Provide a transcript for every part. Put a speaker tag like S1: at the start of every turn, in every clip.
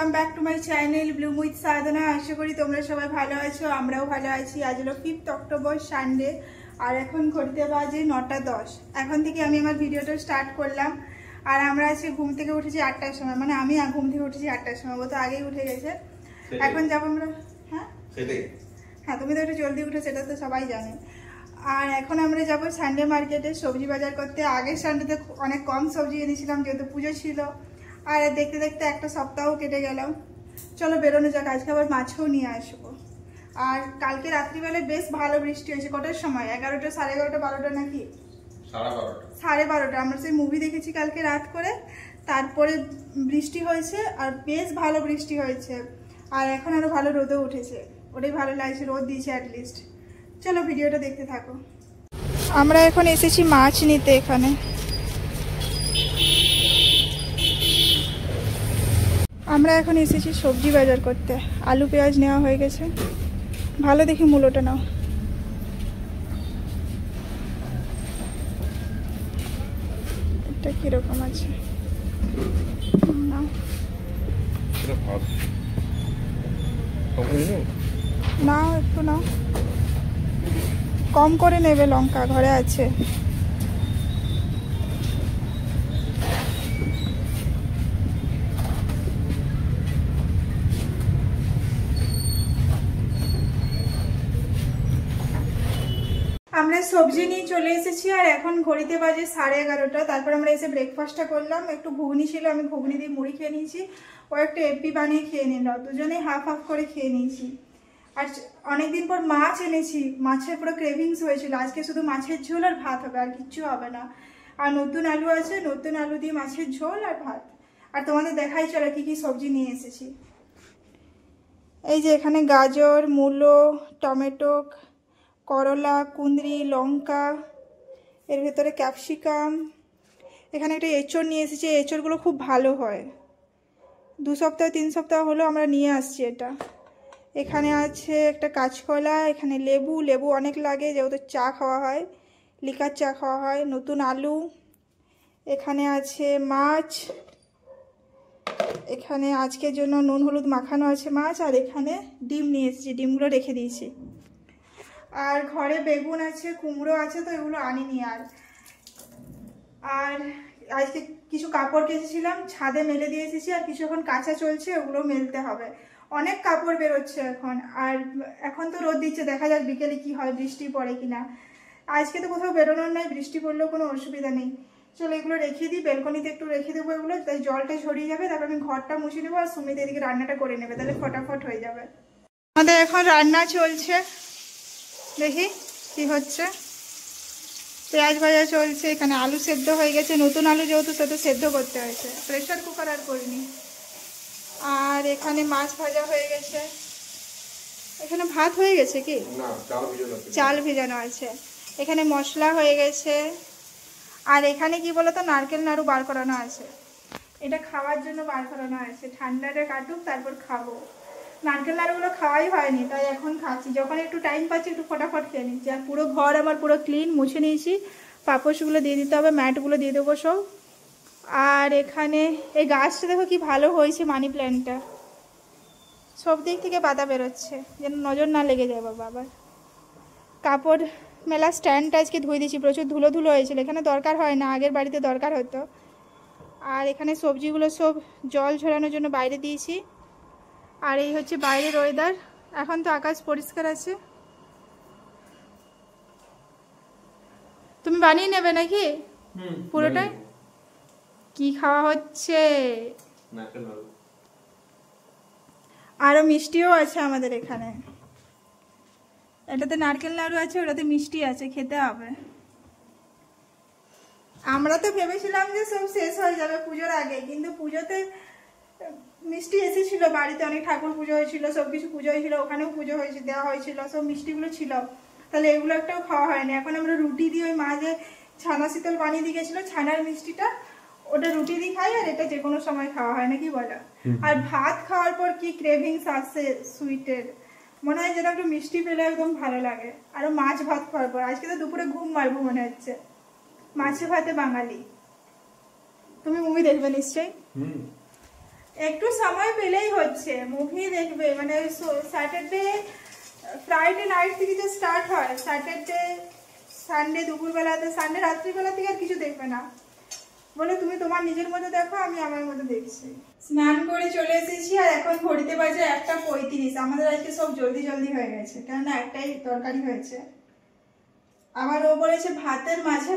S1: Welcome back to my channel bloom with Sadhana. আশা করি তোমরা সবাই ভালো আছো, আমরাও ভালো আছি। আজ হলো 5th অক্টোবর সানডে, আর এখন ঘড়িতে বাজে 9:10। এখন থেকে আমি আমার ভিডিওটা স্টার্ট করলাম। আর আমরা আজকে ঘুম থেকে উঠেছি 8টার সময়, মানে আমি ঘুম থেকে উঠেছি 8টার সময়, ও তো আগেই উঠে গেছে। এখন যাবো আমরা। হ্যাঁ, তুমি তো একটু জলদি উঠে, সেটা তো সবাই জানে। আর এখন আমরা যাবো সানডে মার্কেটে সবজি বাজার করতে। আগের সানডেতে অনেক কম সবজি এনেছিলাম যেহেতু পুজো ছিল, আর দেখতে দেখতে একটা সপ্তাহ কেটে গেল। চলো বেরোনো যাক, আজকে আবার মাছও নিয়ে আসবো। আর কালকে রাত্রিবেলায় বেশ ভালো বৃষ্টি হয়েছে। কটার সময়? 11টা, 11:30, 12টা নাকি? 12:30। আমরা সেই মুভি দেখেছি কালকে রাত করে, তারপরে বৃষ্টি হয়েছে, আর বেশ ভালো বৃষ্টি হয়েছে। আর এখন আরো ভালো রোদও উঠেছে, ওটাই ভালো লাগছে, রোদ দিয়েছে অ্যাটলিস্ট। চলো ভিডিওটা দেখতে থাকো। আমরা এখন এসেছি মাছ নিতে। এখানে আমরা এখন এসেছি সবজি বাজার করতে। আলু পেঁয়াজ নেওয়া হয়ে গেছে। ভালো দেখি মূলোটা নাও। এটা কিরকম আছে নাও। নাও একটু নাও, কম করে নেবে। লঙ্কা ঘরে আছে। আমরা সবজি নিয়ে চলে এসেছি, আর এখন ঘড়িতে বাজে 11:30। তারপর আমরা এসে ব্রেকফাস্টটা করলাম। একটু ঘুগনি ছিল, আমি ঘুগনি দিয়ে মুড়ি খেয়ে নিয়েছি। ও একটা এপি বানিয়ে খেয়ে নিল, দুজনেই হাফ হাফ করে খেয়ে নিয়েছি। আর অনেকদিন পর মাছ এনেছি, মাছের পুরো ক্রেভিংস হয়েছিল। আজকে শুধু মাছের ঝোল আর ভাত হবে, আর কিচ্ছু হবে না। আর নতুন আলু আছে, নতুন আলু দিয়ে মাছের ঝোল আর ভাত। আর তোমাদের দেখাই চলো কি কি সবজি নিয়ে এসেছি। এই যে এখানে গাজর, মূলো, টমেটো, করলা, কুঁদরি, লঙ্কা, এর ভেতরে ক্যাপসিকাম। এখানে একটা এঁচড় নিয়ে এসেছি, এঁচড়গুলো খুব ভালো হয়। 2 সপ্তাহ 3 সপ্তাহ হলো আমরা নিয়ে আসছি এটা। এখানে আছে একটা কাঁচকলা, এখানে লেবু, লেবু অনেক লাগে যেহেতু চা খাওয়া হয়, লিকার চা খাওয়া হয়। নতুন আলু, এখানে আছে মাছ, এখানে আজকের জন্য নুন হলুদ মাখানো আছে মাছ। আর এখানে ডিম নিয়ে এসেছি, ডিমগুলো রেখে দিয়েছি। আর ঘরে বেগুন আছে, কুমড়ো আছে, তো এগুলো আনিনি। আর আজকে কিছু কাপড় কেচেছিলাম, ছাদে মেলে দিয়ে এসেছি। আর কিছু এখন কাঁচা চলছে, ওগুলো মেলতে হবে। অনেক কাপড় বেরোচ্ছে এখন। আর এখন তো রোদ দিচ্ছে, দেখা যাক বিকেলে কি হয়, বৃষ্টি পড়ে কিনা। আজকে তো কোথাও বেরোনোর নাই, বৃষ্টি পড়লেও কোনো অসুবিধা নেই। চলো এগুলো রেখে দিই, বেলকনিতে একটু রেখে দেবো এগুলো, তাই জলটা ঝরিয়ে যাবে। তারপর আমি ঘরটা মুছে নেবো, আর সুমিত এদিকে রান্নাটা করে নেবে, তাহলে ফটাফট হয়ে যাবে। আমাদের এখন রান্না চলছে, দেখি কি হচ্ছে। পেঁয়াজ ভাজা চলছে, এখানে আলু সেদ্ধ হয়ে গেছে। নতুন আলু যেহেতু সেটা সেদ্ধ করতে হয়েছে, প্রেশার কুকার আর করিনি। আর এখানে মাছ ভাজা হয়ে গেছে। এখানে ভাত হয়ে গেছে কি? চাল ভেজানো আছে। এখানে মশলা হয়ে গেছে। আর এখানে কি বলতো, নারকেল নাড়ু বার করানো আছে। এটা খাওয়ার জন্য বার করানো আছে, ঠান্ডাটা কাটুক তারপর খাবো। নারকেল নাড়ুগুলো খাওয়াই হয়নি, তাই এখন খাচ্ছি। যখন একটু টাইম পাচ্ছি একটু ফটাফট খেয়ে নিচ্ছি। আর পুরো ঘর আমার পুরো ক্লিন, মুছে নিয়েছি। পাপোশগুলো দিয়ে দিতে হবে, ম্যাটগুলো দিয়ে দেবো সব। আর এখানে এই গাছটা দেখো কি ভালো হয়েছে, মানি প্ল্যান্টটা। সব দিক থেকে পাতা বেরোচ্ছে, যেন নজর না লেগে যায় বাবা। আবার কাপড় মেলা স্ট্যান্ডটা আজকে ধুয়ে দিয়েছি, প্রচুর ধুলো ধুলো হয়েছিল। এখানে দরকার হয় না, আগের বাড়িতে দরকার হতো। আর এখানে সবজিগুলো সব জল ঝরানোর জন্য বাইরে দিয়েছি। আর এই হচ্ছে বাইরের ওয়েদার। এখন তো আকাশ পরিষ্কার আছে। তুমি বানিয়ে নেবে নাকি পুরোটাই? কি খাওয়া হচ্ছে? আরো মিষ্টিও আছে আমাদের এখানে। এটাতে নারকেল নাড়ু আছে, ওটাতে মিষ্টি আছে, খেতে হবে। আমরা তো ভেবেছিলাম যে সব শেষ হয়ে যাবে পুজোর আগে, কিন্তু পুজোতে মিষ্টি এসেছিল বাড়িতে, অনেক ঠাকুর পুজো হয়েছিল, সবকিছু পুজো হয়েছিল, ওখানেও পুজো হয়েছিল, দেওয়া হয়েছিল, সব মিষ্টিগুলো ছিল। তাহলে এগুলো একটাও খাওয়া হয়নি। এখন আমরা রুটি দিয়ে, ওই মা যে ছানা শীতল বানিয়ে দিয়ে গেছিলো ছানার মিষ্টিটা, ওটা রুটি দিয়ে খাই। আর এটা যে কোনো সময় খাওয়া হয় না, কি বলো? আর ভাত খাওয়ার পর কি ক্রেভিংস আসছে সুইটের, মনে হয় যেন একটু মিষ্টি পেলে একদম ভালো লাগে। আরো মাছ ভাত খাওয়ার পর আজকে তো দুপুরে ঘুম মারবো মনে হচ্ছে। মাছে ভাতে বাঙালি। তুমি মুভি দেখবে নিশ্চয়ই। একটু সময় পেলেই হচ্ছে, মুভি দেখবে মানে স্যাটারডে ফ্রাইডে নাইট থেকে যে স্টার্ট হয়, স্যাটারডে সানডে দুপুরবেলাতে, সানডে রাত্রিবেলা থেকে আর কিছু দেখবে না, বলে তুমি তোমার নিজের মতো দেখো, আমি আমার মতো দেখছি। স্নান করে চলে এসেছি আর এখন ঘড়িতে বাজে 1:35। আমাদের আজকে সব জলদি জলদি হয়ে গেছে, কেননা একটাই তরকারি হয়েছে। আবার ও বলেছে ভাতের মাঝে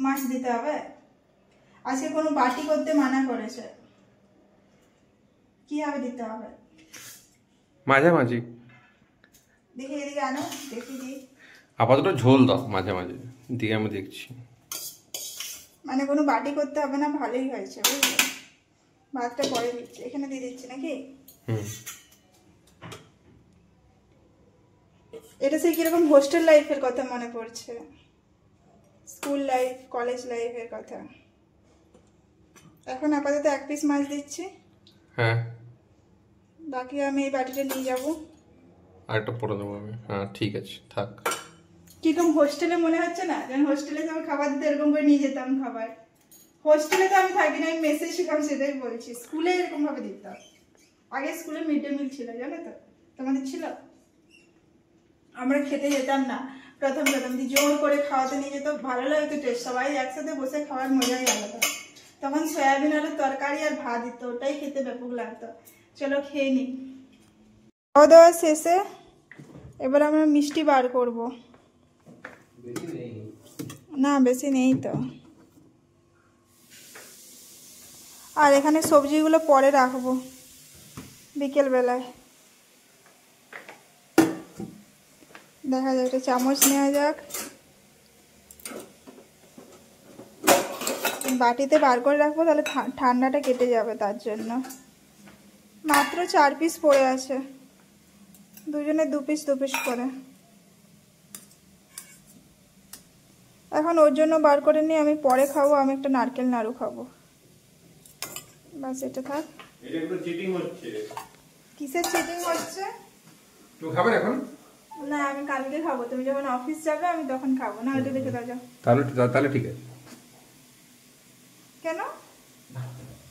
S1: মাছ দিতে হবে, আজকে কোনো বাটি করতে মানা করেছে, কিভাবে দিতে হবে
S2: মাঝামাঝি।
S1: দেখি এদিকে আনো, দেখি দিই।
S2: আপাতত ঝোল দাও মাঝে মাঝে, দিয়ে আমি দেখছি।
S1: মানে কোনো বাটি করতে হবে না, ভালোই হয়েছে বুঝলে। ভাতটা পরে দিচ্ছি, এখানে দিয়ে দিচ্ছি নাকি? এটা সেই কিরকম হোস্টেল লাইফের কথা মনে পড়ছে, স্কুল লাইফ, কলেজ লাইফের কথা। এখন আপাতত 1 পিস মাছ দিচ্ছি,
S2: হ্যাঁ
S1: বাকি আমি এই বাটিটা নিয়ে যাবো।
S2: আরেকটা পরে দেবো আমি। হ্যাঁ ঠিক আছে, থাক।
S1: কিরকম হোস্টেলে মনে হচ্ছে না? যেন হোস্টেলে তো আমি খাবার দিতে এরকম করে নিয়ে যেতাম খাবার। হোস্টেলে তো আমি থাকি না, আমি মেসে শেখাম, সেটাই বলছি। স্কুলে এরকম ভাবে দিতাম। আগে স্কুলে মিড ডে মিল ছিল, জানো তো? তোমাদের ছিল? আমরা খেতে যেতাম না প্রথম জোর করে খাওয়াতে নিয়ে যেত, ভালো লাগতো টেস্ট, সবাই একসাথে বসে খাওয়ার মজাই আলাদা। তখন সয়াবিন আলুর তরকারি আর ভাত দিত, ওটাই খেতে ব্যাপক লাগতো। চলো খেয়ে নিই। খাওয়া দাওয়া শেষে এবার আমরা মিষ্টি বার করব। না বেশি নেই তো। আর এখানে সবজিগুলো পরে রাখবো বিকেল বেলায়। দেখা যাক, একটা চামচ নেওয়া যাক, বাটিতে বার করে রাখবো, তাহলে ঠান্ডাটা কেটে যাবে, তার জন্য। মাত্র 4 পিস পড়ে আছে, দুজনে 2 পিস 2 পিস করে। এখন ওর জন্য বার করে নিয়ে আমি পরে খাবো, আমি একটা নারকেল নাড়ু খাবো, বাস এটা থাক।
S2: এটা একটু চিটিং হচ্ছে।
S1: কিসের চিটিং হচ্ছে?
S2: তুই খাবে এখন?
S1: না আমি কালকে খাবো, তুমি যখন অফিস যাবে আমি তখন খাবো। না ওটা দেখে দাও।
S2: তাহলে ঠিক আছে।
S1: কেন?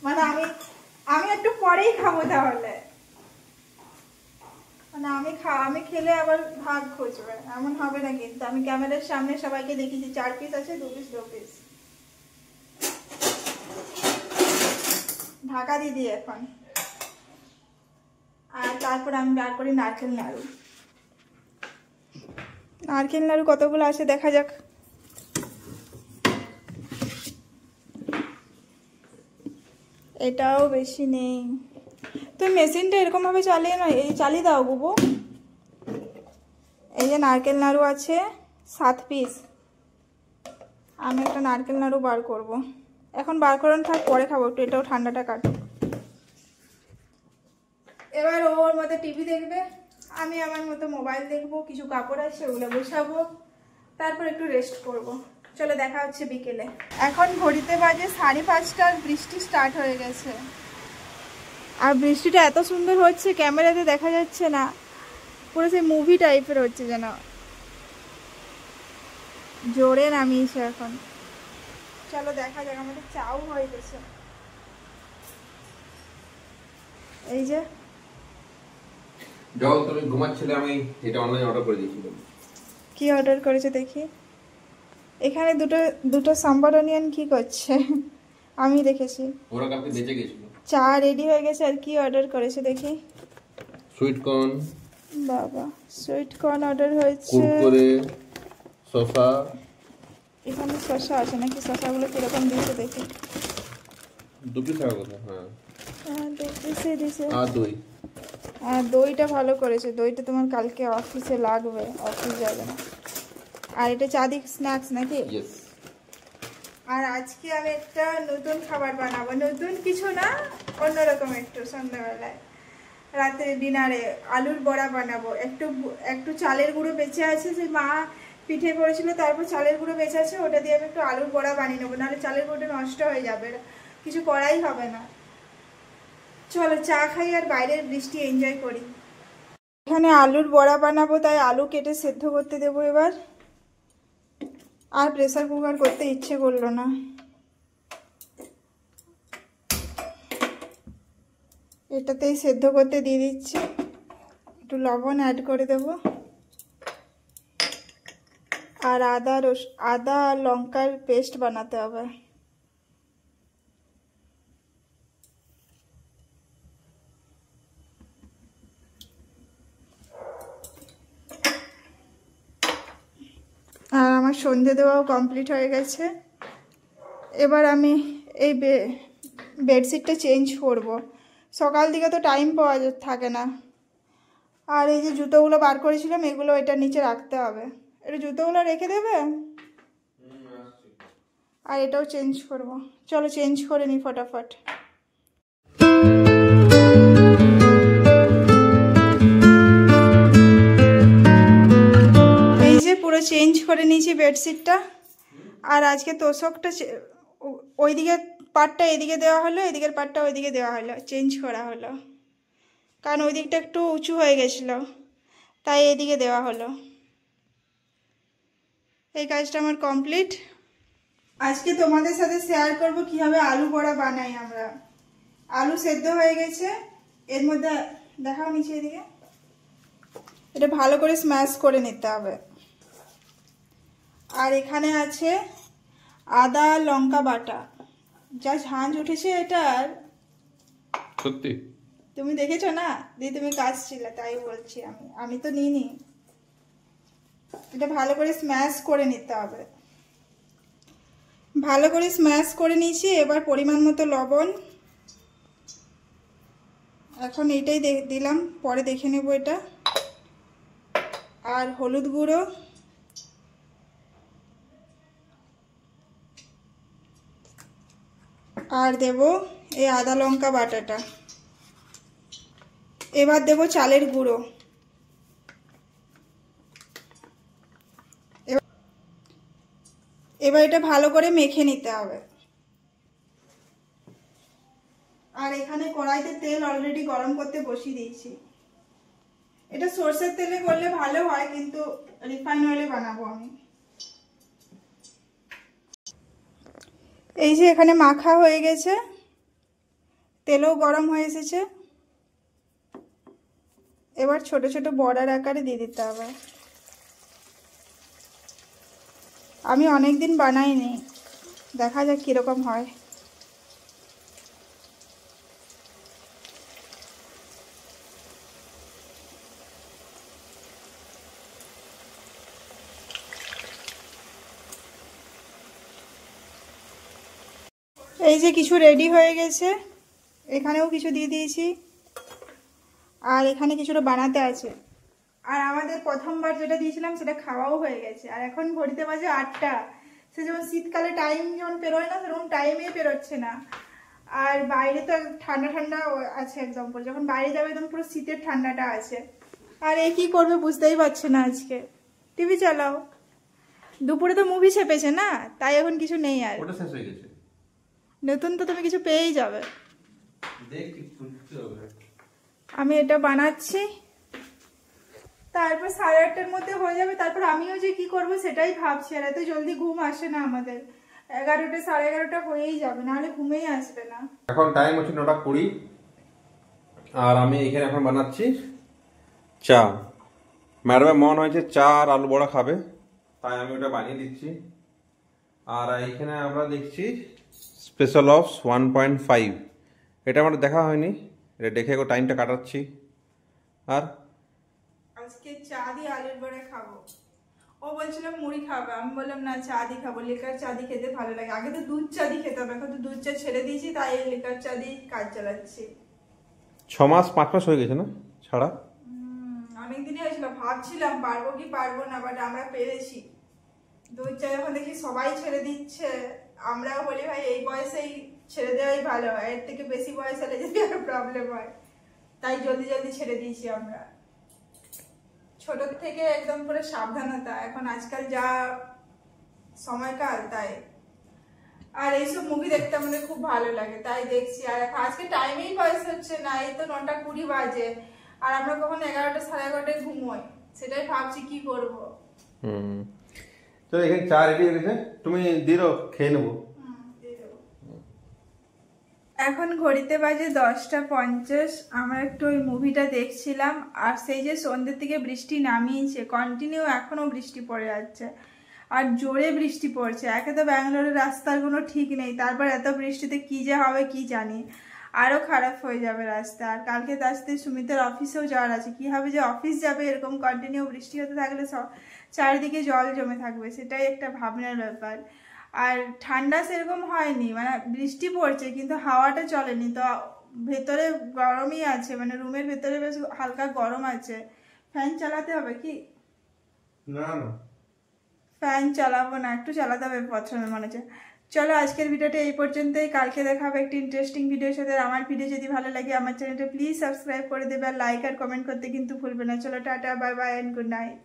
S1: মানে আমি একটু পরেই খাবো তাহলে, মানে আমি খেলে আবার ভাগ খুঁজবে, এমন হবে না কিন্তু। আমি ক্যামেরার সামনে সবাইকে দেখিয়েছি 4 পিস আছে, 2 পিস 2 পিস। ঢাকা দিয়ে দিই এখন, আর তারপর আমি বার করি নারকেল নাড়ু। নারকেল নাড়ু কতগুলো আছে দেখা যাক। এটাও বেশি নেই। তুমি মেশিনটা এরকম ভাবে চালিয়ে দাও বুবু। এই যে নারকেল নাড়ু আছে 7 পিস। আমি একটা নারকেল নাড়ু বার করব। এখন বার করানো থাক, পরে খাবো, একটু এটাও ঠান্ডাটা কাটো। এবার ওর মতো টিভি দেখবে, আমি আমার মতো মোবাইল দেখবো, কিছু কাপড় আছে ওগুলো গোছাবো, তারপর একটু রেস্ট করব। চলো দেখা হচ্ছে বিকেলে। এখন ঘড়িতে বাজে 5:30, বৃষ্টি স্টার্ট হয়ে গেছে। আর বৃষ্টিটা এত সুন্দর হচ্ছে, ক্যামেরাতে দেখা যাচ্ছে না, পুরো সেই মুভি টাইপের হচ্ছে যেন, জোরে নামিয়েছে এখন। চলো দেখা যাক, আমাদের চাও হয়ে গেছে। এই যে
S2: যাও, তুমি ঘুমাচ্ছিলে, আমি এটা অনলাইনে অর্ডার করে দিয়েছিলাম।
S1: কি অর্ডার করেছে দেখি? এখানে দুটো সাম্বার অনিয়ন কি করছে? আমি দেখেছি
S2: ওরা কালকে বেঁচে গেছিল।
S1: চা রেডি হয়ে গেছে, আর কি অর্ডার করেছে দেখি?
S2: Sweet corn.
S1: বাবা, সুইট কর্ন অর্ডার হয়েছে,
S2: কুরকুরে, শসা।
S1: এখানে শসা আছে নাকি? শসাগুলো কিরকম দিয়েছে দেখি।
S2: 2 পিস টাকা কথা। হ্যাঁ
S1: 2 পিসে দিয়েছে।
S2: আর দই।
S1: আর দইটা ভালো করেছে, দইটা তোমার কালকে অফিসে লাগবে, অফিস যাবে না। আর এটা চাঁদি স্ন্যাক্স নাকি?
S2: ইয়েস।
S1: আর আজকে আমি একটা নতুন খাবার বানাবো, নতুন কিছু না, অন্যরকম একটু। সন্ধ্যাবেলায় রাতে ডিনারে আলুর বড়া বানাবো। একটু চালের গুঁড়ো বেঁচে আছে, যে মা পিঠে করেছিল, তারপর চালের গুঁড়ো বেঁচে আছে, ওটা দিয়ে আমি একটু আলুর বড়া বানিয়ে নেবো, নাহলে চালের গুঁড়োটা নষ্ট হয়ে যাবে, কিছু করাই হবে না। চলো চা খাই আর বাইরের বৃষ্টি এনজয় করি। এখানে আলুর বড়া বানাবো, তাই আলু কেটে সেদ্ধ করতে দেবো এবার। আর প্রেসার কুকার করতে ইচ্ছে করলো না। এটাতেই সেদ্ধ করতে দিয়ে দিচ্ছি, একটু লবণ অ্যাড করে দেব, আর আদা আর লঙ্কার পেস্ট বানাতে হবে। আর আমার সন্ধে দেওয়াও কমপ্লিট হয়ে গেছে। এবার আমি এই বেডশিটটা চেঞ্জ করব। সকাল দিকে তো টাইম পাওয়া থাকে না। আর এই যে জুতোগুলো বার করেছিলাম এগুলো এটার নিচে রাখতে হবে, একটু জুতোগুলো রেখে দেবে। আর এটাও চেঞ্জ করব, চলো চেঞ্জ করে নিই ফটাফট। এই যে পুরো চেঞ্জ করে নিয়েছি বেডশিটটা। আর আজকে তোষকটা ওই দিকের পার্টটা এদিকে দেওয়া হলো, এদিকের পার্টটা ওইদিকে দেওয়া হলো, চেঞ্জ করা হলো, কারণ ওই দিকটা একটু উঁচু হয়ে গেছিলো, তাই এদিকে দেওয়া হলো। এই কাজটা আমার কমপ্লিট। আজকে তোমাদের সাথে শেয়ার করব কিভাবে আলু বড়া বানাই আমরা। আলু সেদ্ধ হয়ে গেছে, এর মধ্যে দেখাও নিচে এদিকে, এটা ভালো করে স্ম্যাশ করে নিতে হবে। আর এখানে আছে আদা লঙ্কা বাটা, যা ঝাঁঝ উঠেছে এটার,
S2: সত্যি
S1: তুমি দেখেছো না দিদি, তুমি কাজ ছিল তাই বলছি, আমি তো নিইনি। এটা ভালো করে স্ম্যাশ করে নিতে হবে। ভালো করে স্ম্যাশ করে নিয়েছি। এবার পরিমাণ মতো লবণ, এখন এইটাই দিলাম, পরে দেখে নেব এটা। আর হলুদ গুঁড়ো, আর দেব এই আদা লঙ্কা বাটাটা। এবার দেব চালের গুঁড়ো। এবার এটা ভালো করে মেখে নিতে হবে। আর এখানে কড়াইতে তেল অলরেডি গরম করতে বসিয়ে দিয়েছি। এটা সরষের তেলে করলে ভালো হয়, কিন্তু রিফাইন অয়েলে বানাবো আমি। এই যে এখানে মাখা হয়ে গেছে, তেলও গরম হয়ে এসেছে। এবার ছোট ছোট বড়ার আকারে দিয়ে দিতে হবে। আমি অনেক দিন বানাইনি, দেখা যাক কীরকম হয়। এই যে কিছু রেডি হয়ে গেছে, এখানেও কিছু দিয়ে দিয়েছি, আর এখানে কিছুটা বানাতে আছে। আর আমাদের প্রথমবার যেটা দিয়েছিলাম সেটা খাওয়াও হয়ে গেছে। আর এখন ঘড়িতে বাজে 8টা। সে যেমন শীতকালে টাইম যেমন পেরোয় না, সেরকম টাইমেই পেরোচ্ছে না। আর বাইরে তো ঠান্ডা ঠান্ডা আছে একদম, পুরো যখন বাইরে যাবে একদম পুরো শীতের ঠান্ডাটা আছে। আর এই কি করবে বুঝতেই পারছে না। আজকে টিভি চালাও, দুপুরে তো মুভি চেপেছে না, তাই এখন কিছু নেই। আর
S2: ওটা শেষ হয়ে গেছে,
S1: নতুন তো তুমি কিছু পেয়েই যাবে। আমি এটা বানাচ্ছি, তারপর 8:30টার মধ্যে হয়ে যাবে। তারপর আমিও যে কি করব সেটাই ভাবছি। আর এত জলদি ঘুম আসে না আমাদের, 11টা 11:30 হয়েই যাবে, নাহলে ঘুমেই আসবে না।
S2: এখন টাইম হচ্ছে 9:20, আর আমি এখানে এখন বানাচ্ছি চা। ম্যাডামের মন হয়েছে চা আর আলু বড়া খাবে, তাই আমি ওটা বানিয়ে দিচ্ছি। আর এইখানে আমরা দেখছি স্পেশাল অপস 1.5, এটা আমার দেখা হয়নি, এটা দেখে টাইমটা কাটাচ্ছি। আর
S1: আজকে চা দিয়ে আলুর বড়া খাবো। ও বলছিল মুড়ি খাবে, আমি বললাম না চা দিয়ে খাবো, লিকার চা দিয়ে খেতে ভালো লাগে। আগে তো দুধ চা দিয়ে খেতে হবে, এখন তো দুধ চা ছেড়ে দিয়েছি, তাই লিকার চা দিয়ে কাজ চালাচ্ছি।
S2: 6 মাস 5 মাস হয়ে গেছে না ছাড়া?
S1: অনেকদিনই হয়েছিল, ভাবছিলাম পারবো কি পারবো না, বাট আমরা পেরেছি। দুধ চা যখন দেখি সবাই ছেড়ে দিচ্ছে, আমরাও বলি ভাই এই বয়সেই ছেড়ে দেওয়াই ভালো হয়, এর থেকে বেশি বয়স হলে যদি আরো প্রবলেম হয়, তাই জলদি জলদি ছেড়ে দিয়েছি আমরা। ছোট থেকে একদম পুরো সাবধানতা, এখন আজকাল যা সময়কাল তাই। আর এইসব মুভি দেখতে আমাদের খুব ভালো লাগে, তাই দেখছি। আর এখন আজকে টাইমেই বয়স হচ্ছে না, এই তো 9:20 বাজে, আর আমরা কখন 11টা 11:30 ঘুমোই, সেটাই ভাবছি কি করব।
S2: তো এখানে চা রেডি হয়ে গেছে, তুমি দিরো খেয়ে নেবো।
S1: এখন ঘড়িতে বাজে 10:50। আমরা একটু ওই মুভিটা দেখছিলাম, আর সেই যে সন্ধ্যের থেকে বৃষ্টি নামিয়েছে, কন্টিনিউ এখনো বৃষ্টি পড়ে যাচ্ছে, আর জোরে বৃষ্টি পড়ছে। একে তো ব্যাঙ্গালোরের রাস্তার কোনো ঠিক নেই, তারপর এত বৃষ্টিতে কি যে হবে কি জানি, আরো খারাপ হয়ে যাবে রাস্তা। আর কালকে তার সাথে সুমিতের অফিসেও যাওয়ার আছে, কি হবে যে অফিস যাবে এরকম কন্টিনিউ বৃষ্টি হতে থাকলে সব চারিদিকে জল জমে থাকবে, সেটাই একটা ভাবনার ব্যাপার। আর ঠান্ডা সেরকম হয়নি, মানে বৃষ্টি পড়ছে কিন্তু হাওয়াটা চলেনি, তো ভেতরে গরমই আছে, মানে রুমের ভেতরে বেশ হালকা গরম আছে। ফ্যান চালাতে হবে কি?
S2: না না,
S1: ফ্যান চালাবো না, একটু চালাতে হবে প্রথমে মনে হচ্ছে। চলো আজকের ভিডিওটা এই পর্যন্তই, কালকে দেখা হবে একটি ইন্টারেস্টিং ভিডিওর সাথে। আমার ভিডিও যদি ভালো লাগে আমার চ্যানেলটা প্লিজ সাবস্ক্রাইব করে দেবে, আর লাইক আর কমেন্ট করতে কিন্তু ভুলবে না। চলো tata, bye bye and good night.